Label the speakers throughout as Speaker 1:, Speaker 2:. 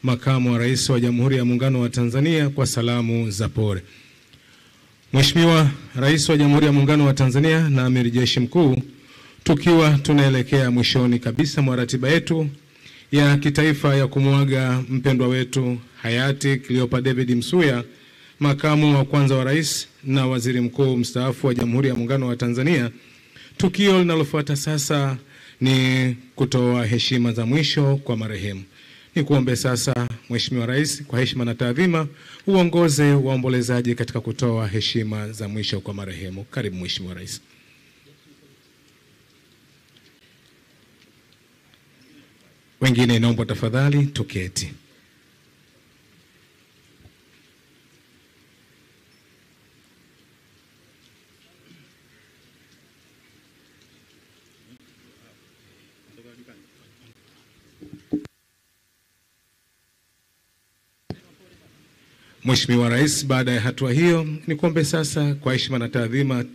Speaker 1: Makamu wa Rais wa Jamhuri ya Muungano wa Tanzania kwa salamu za pole. Mheshimiwa Rais wa Jamhuri ya Muungano wa Tanzania na Amiri Jeshi Mkuu, tukiwa tunaelekea mwishoni kabisa mwa ratiba yetu ya kitaifa ya kumuaga mpendwa wetu hayati Cleopa David Msuya, makamu wa kwanza wa rais na waziri mkuu mstaafu wa Jamhuri ya Muungano wa Tanzania, tukio linalofuata sasa ni kutoa heshima za mwisho kwa marehemu. Nikuombe sasa Mheshimiwa Rais, kwa heshima na taadhima, uongoze waombolezaji katika kutoa heshima za mwisho kwa marehemu. Karibu Mheshimiwa Rais. Wengine naomba tafadhali tuketi. Mheshimiwa Rais, baada ya hatua hiyo, nikuombe sasa kwa heshima na taadhima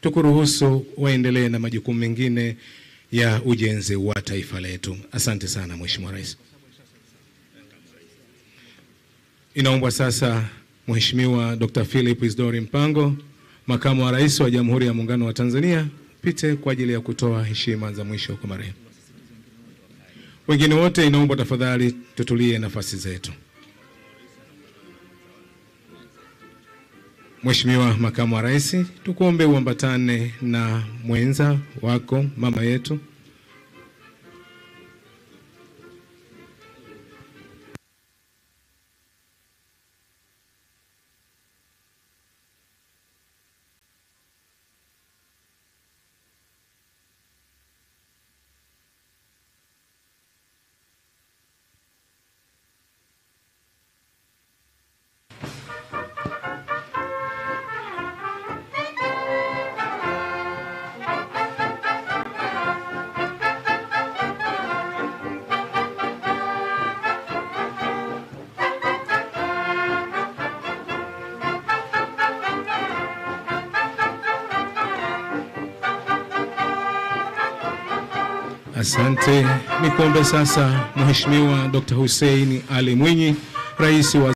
Speaker 1: tukuruhusu waendelee na majukumu mengine ya ujenzi wa taifa letu. Asante sana Mheshimiwa Rais. Inaombwa sasa Mheshimiwa Dr. Philip Isdori Mpango, makamu wa rais wa Jamhuri ya Muungano wa Tanzania, pite kwa ajili ya kutoa heshima za mwisho kwa marehemu. Wengine wote inaombwa tafadhali tutulie nafasi zetu. Mheshimiwa makamu wa rais, tukuombe uambatane na mwenza wako mama yetu. Asante. Nikuombe sasa Mheshimiwa Dr. Hussein Ali Mwinyi, Rais wa